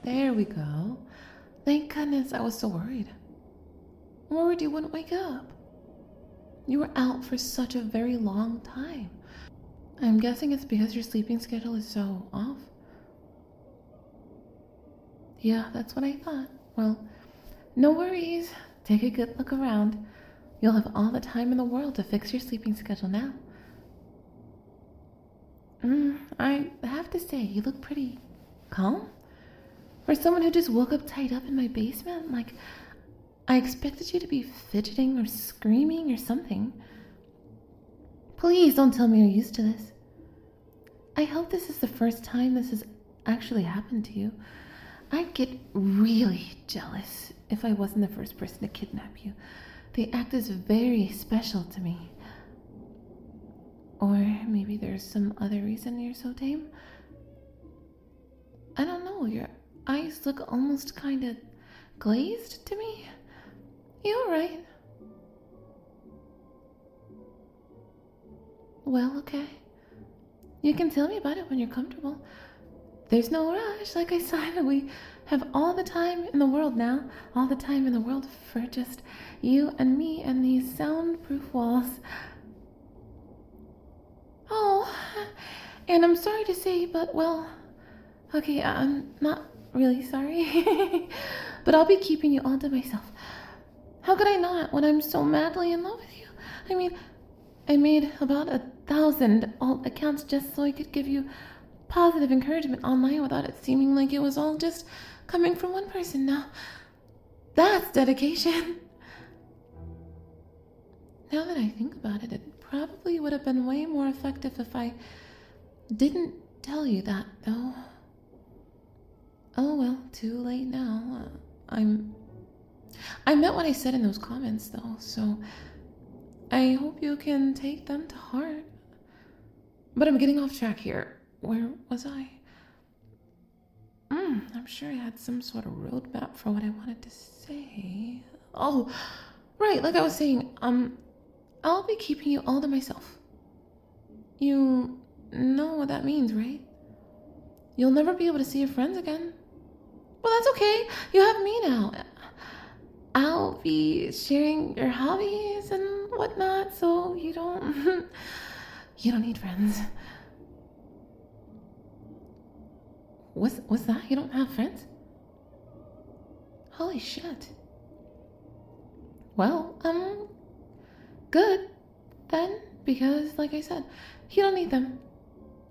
There we go. Thank goodness, I was so worried. Worried you wouldn't wake up. You were out for such a very long time. I'm guessing it's because your sleeping schedule is so off. Yeah, that's what I thought. Well, no worries. Take a good look around. You'll have all the time in the world to fix your sleeping schedule now. I have to say, you look pretty calm. For someone who just woke up tied up in my basement, like, I expected you to be fidgeting or screaming or something. Please don't tell me you're used to this. I hope this is the first time this has actually happened to you. I'd get really jealous if I wasn't the first person to kidnap you. The act is very special to me. Or maybe there's some other reason you're so tame. I don't know, your eyes look almost kind of glazed to me. You alright? Well, okay. You can tell me about it when you're comfortable. There's no rush, like I said. We have all the time in the world now. All the time in the world for just you and me and these soundproof walls. Oh, and I'm sorry to say, but well, okay, I'm not really sorry. But I'll be keeping you all to myself. How could I not when I'm so madly in love with you? I mean, I made about 1,000 alt accounts just so I could give you positive encouragement online without it seeming like it was all just coming from one person. Now, that's dedication. Now that I think about it, it probably would have been way more effective if I didn't tell you that, though. Oh well, too late now. I meant what I said in those comments, though, so I hope you can take them to heart. But I'm getting off track here. Where was I? I'm sure I had some sort of roadmap for what I wanted to say. Oh, right, like I was saying, I'll be keeping you all to myself. You know what that means, right? You'll never be able to see your friends again. Well, that's okay. You have me now. I'll be sharing your hobbies and whatnot, so you don't you don't need friends. What's that? You don't have friends? Holy shit. Well, good then, because like I said, you don't need them.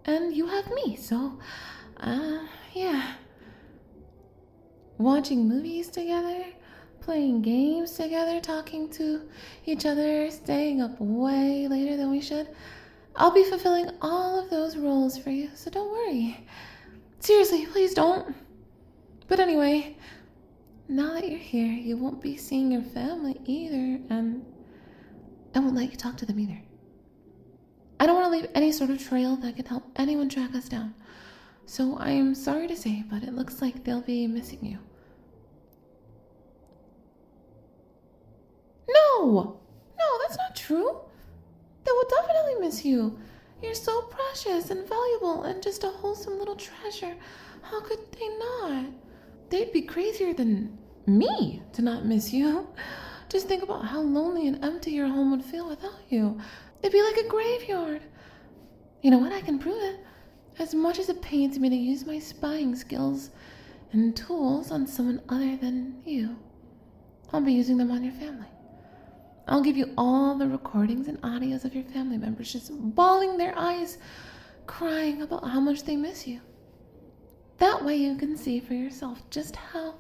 And you have me, so yeah. Watching movies together, playing games together, talking to each other, staying up way later than we should. I'll be fulfilling all of those roles for you, so don't worry. Seriously, please don't. But anyway, now that you're here, you won't be seeing your family either, and I won't let you talk to them either. I don't want to leave any sort of trail that can help anyone track us down. So I'm sorry to say, but it looks like they'll be missing you. No, that's not true. They will definitely miss you. You're so precious and valuable and just a wholesome little treasure. How could they not? They'd be crazier than me to not miss you. Just think about how lonely and empty your home would feel without you. It'd be like a graveyard. You know what? I can prove it. As much as it pains me to use my spying skills and tools on someone other than you, I'll be using them on your family. I'll give you all the recordings and audios of your family members just bawling their eyes, crying about how much they miss you. That way you can see for yourself just how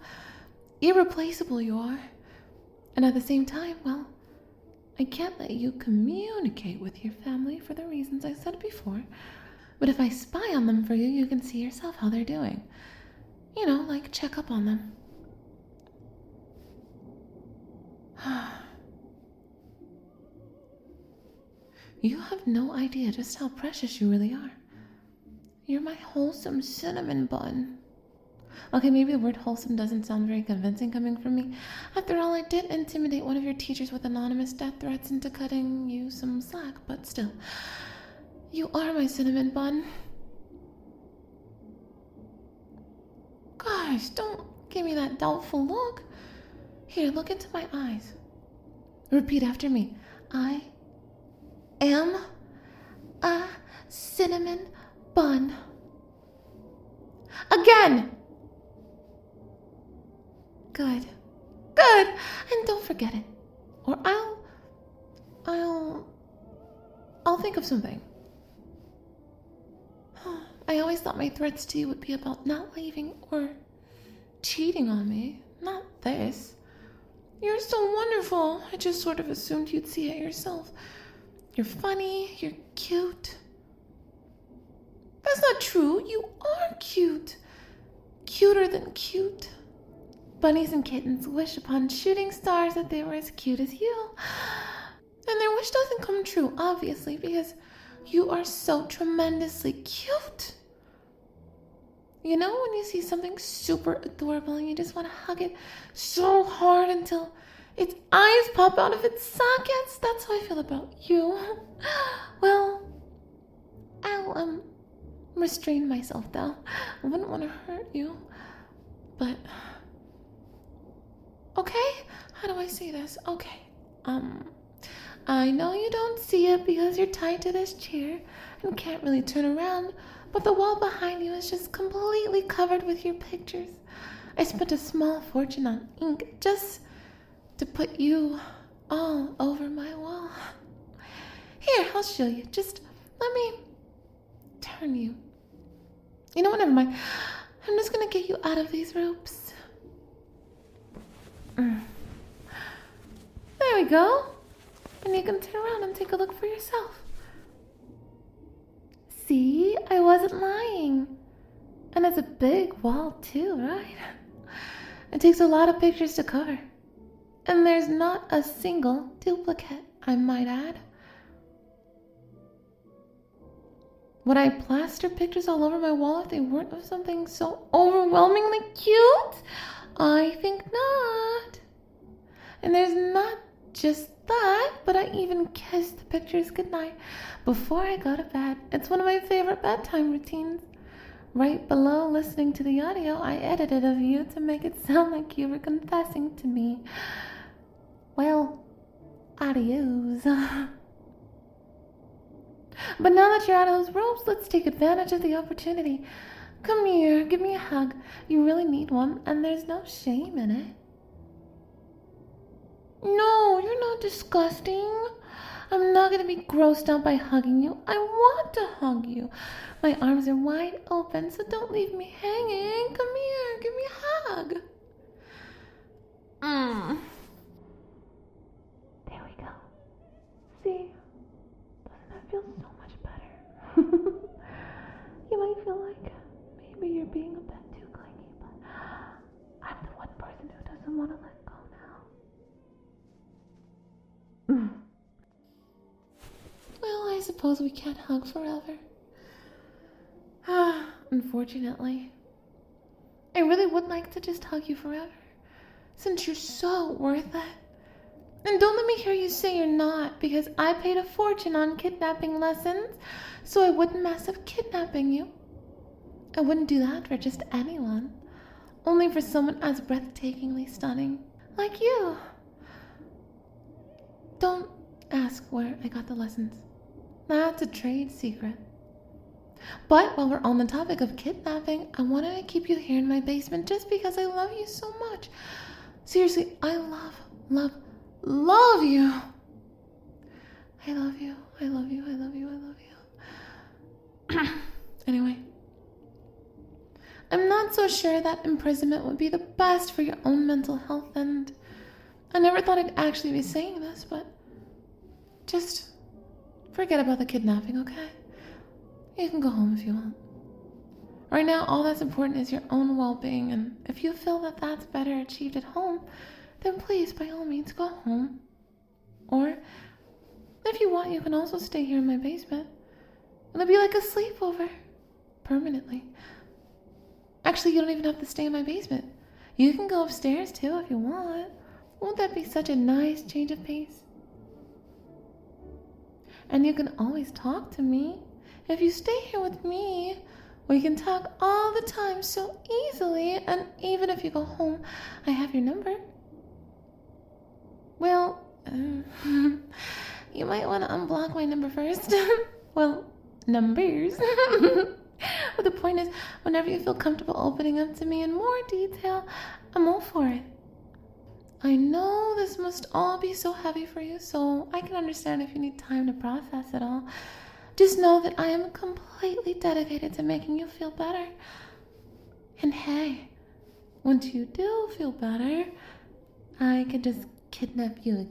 irreplaceable you are. And at the same time, well, I can't let you communicate with your family for the reasons I said before. But if I spy on them for you, you can see yourself how they're doing. You know, like check up on them. You have no idea just how precious you really are. You're my wholesome cinnamon bun. Okay, maybe the word wholesome doesn't sound very convincing coming from me. After all, I did intimidate one of your teachers with anonymous death threats into cutting you some slack, but still, you are my cinnamon bun. Gosh, don't give me that doubtful look. Here, look into my eyes. Repeat after me. I am a cinnamon bun. Again. Good. Good. And don't forget it. Or I'll think of something. I always thought my threats to you would be about not leaving or cheating on me. Not this. You're so wonderful. I just sort of assumed you'd see it yourself. You're funny. You're cute. That's not true. You are cute. Cuter than cute. Bunnies and kittens wish upon shooting stars that they were as cute as you. And their wish doesn't come true, obviously, because you are so tremendously cute. You know when you see something super adorable and you just want to hug it so hard until its eyes pop out of its sockets? That's how I feel about you. Well, I'll restrain myself though. I wouldn't want to hurt you. But okay, how do I say this? Okay. I know you don't see it because you're tied to this chair and can't really turn around, but the wall behind you is just completely covered with your pictures. I spent a small fortune on ink just to put you all over my wall. Here, I'll show you. Just let me turn you. You know what, never mind. I'm just gonna get you out of these ropes. There we go. And you can turn around and take a look for yourself. See, I wasn't lying. And it's a big wall too, right? It takes a lot of pictures to cover. And there's not a single duplicate, I might add. Would I plaster pictures all over my wall if they weren't of something so overwhelmingly cute? I think not. And there's not just that, but I even kiss the pictures goodnight before I go to bed. It's one of my favorite bedtime routines. Right below listening to the audio I edited of you to make it sound like you were confessing to me. Well, adios. But now that you're out of those ropes, let's take advantage of the opportunity. Come here, give me a hug. You really need one, and there's no shame in it. No, you're not disgusting. I'm not going to be grossed out by hugging you. I want to hug you. My arms are wide open, so don't leave me hanging. Come here, give me a hug. There we go. See? Doesn't that feel so much better? You might feel like maybe you're being a bit too clingy, but I'm the one person who doesn't want to let go now. Well, I suppose we can't hug forever. Unfortunately. I really would like to just hug you forever, since you're so worth it. And don't let me hear you say you're not, because I paid a fortune on kidnapping lessons, so I wouldn't mess up kidnapping you. I wouldn't do that for just anyone, only for someone as breathtakingly stunning like you. Don't ask where I got the lessons. That's a trade secret. But while we're on the topic of kidnapping, I wanted to keep you here in my basement just because I love you so much. Seriously, I love you. I love you. I love you. I love you. I love you. Anyway, I'm not so sure that imprisonment would be the best for your own mental health, and I never thought I'd actually be saying this, but just forget about the kidnapping, okay? You can go home if you want. Right now, all that's important is your own well-being, and if you feel that that's better achieved at home, then please, by all means, go home. Or, if you want, you can also stay here in my basement. It'll be like a sleepover. Permanently. Actually, you don't even have to stay in my basement. You can go upstairs, too, if you want. Won't that be such a nice change of pace? And you can always talk to me. If you stay here with me, We can talk all the time so easily, and even if you go home, I have your number. Well, you might want to unblock my number first. Well, numbers. But the point is, whenever you feel comfortable opening up to me in more detail, I'm all for it. I know this must all be so heavy for you, so I can understand if you need time to process it all. Just know that I am completely dedicated to making you feel better. And hey, once you do feel better, I could just kidnap you again.